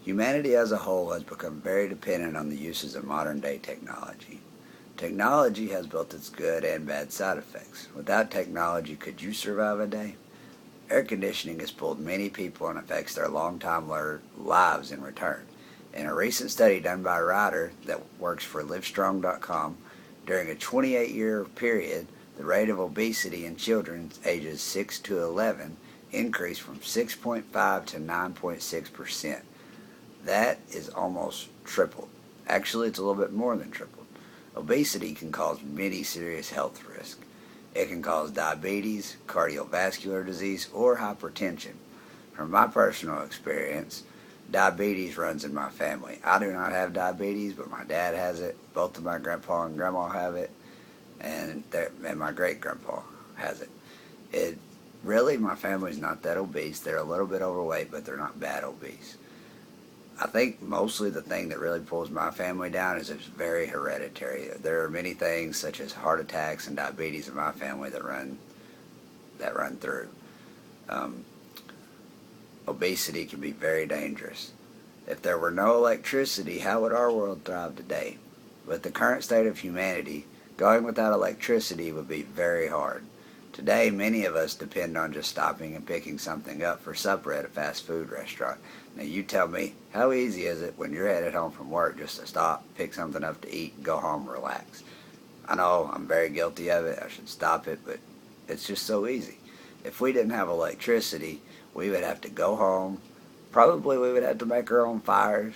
Humanity as a whole has become very dependent on the uses of modern-day technology. Technology has both its good and bad side effects. Without technology, could you survive a day? Air conditioning has pulled many people and affects their long-time lives in return. In a recent study done by a writer that works for Livestrong.com, during a 28-year period, the rate of obesity in children ages 6 to 11 increased from 6.5 to 9.6%. That is almost tripled. Actually, it's a little bit more than tripled. Obesity can cause many serious health risks. It can cause diabetes, cardiovascular disease, or hypertension. From my personal experience, diabetes runs in my family. I do not have diabetes, but my dad has it. Both of my grandpa and grandma have it, and my great-grandpa has it. Really, my family's not that obese. They're a little bit overweight, but they're not bad obese. I think mostly the thing that really pulls my family down is it's very hereditary. There are many things such as heart attacks and diabetes in my family that run through. Obesity can be very dangerous. If there were no electricity, how would our world thrive today? With the current state of humanity, going without electricity would be very hard. Today, many of us depend on just stopping and picking something up for supper at a fast food restaurant. Now you tell me, how easy is it when you're headed home from work just to stop, pick something up to eat, and go home and relax? I know I'm very guilty of it. I should stop it, but it's just so easy. If we didn't have electricity, we would have to go home. Probably we would have to make our own fires,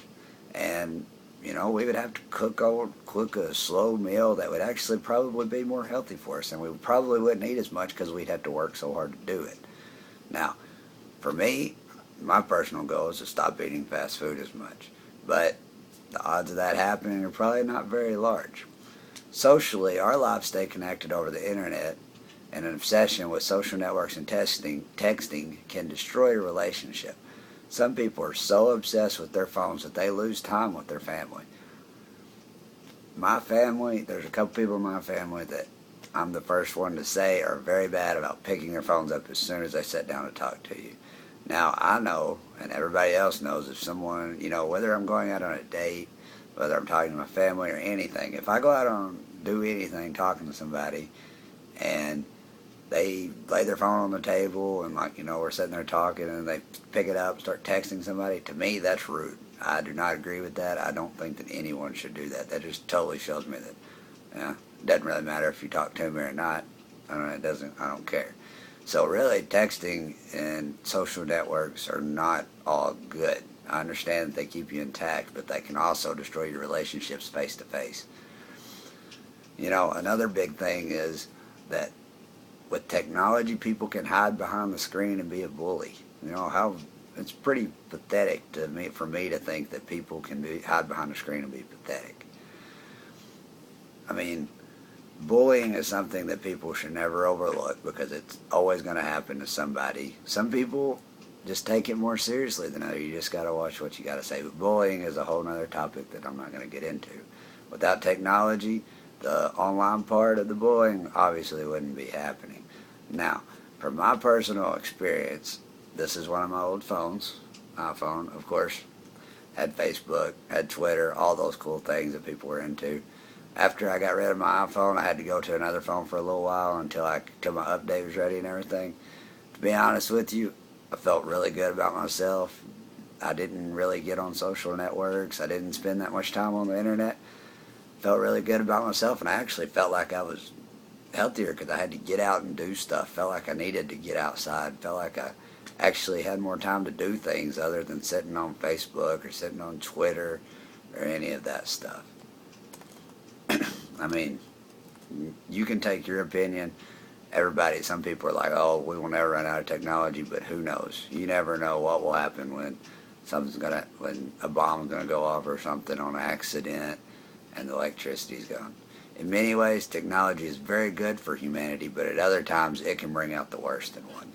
and we would have to cook a slow meal that would actually probably be more healthy for us, and we probably wouldn't eat as much because we'd have to work so hard to do it. Now, for me, my personal goal is to stop eating fast food as much, but the odds of that happening are probably not very large. Socially, our lives stay connected over the internet, and an obsession with social networks and texting can destroy a relationship. Some people are so obsessed with their phones that they lose time with their family. My family, there's a couple people in my family that I'm the first one to say are very bad about picking their phones up as soon as they sit down to talk to you. Now, I know, and everybody else knows, if someone, whether I'm going out on a date, whether I'm talking to my family or anything, if I go out and do anything talking to somebody and they lay their phone on the table and we're sitting there talking and they pick it up and start texting somebody, to me that's rude. I do not agree with that. I don't think that anyone should do that. That just totally shows me that it doesn't really matter if you talk to me or not. I don't care. So really, texting and social networks are not all good. I understand that they keep you intact, but they can also destroy your relationships face to face. Another big thing is that with technology, people can hide behind the screen and be a bully. It's pretty pathetic for me to think that people can hide behind the screen and be pathetic. I mean, bullying is something that people should never overlook because it's always going to happen to somebody. Some people just take it more seriously than others. You just got to watch what you got to say. But bullying is a whole other topic that I'm not going to get into. Without technology, the online part of the bullying obviously wouldn't be happening. Now, from my personal experience, this is one of my old phones, iPhone, of course, had Facebook, had Twitter, all those cool things that people were into. After I got rid of my iPhone, I had to go to another phone for a little while until my update was ready and everything. To be honest with you, I felt really good about myself. I didn't really get on social networks. I didn't spend that much time on the internet. Felt really good about myself, and I actually felt like I was healthier because I had to get out and do stuff. Felt like I needed to get outside. Felt like I actually had more time to do things other than sitting on Facebook or sitting on Twitter or any of that stuff. I mean, you can take your opinion. Some people are like, oh, we will never run out of technology, but who knows? You never know what will happen when a bomb's gonna go off or something on accident and the electricity's gone. In many ways, technology is very good for humanity, but at other times it can bring out the worst in one.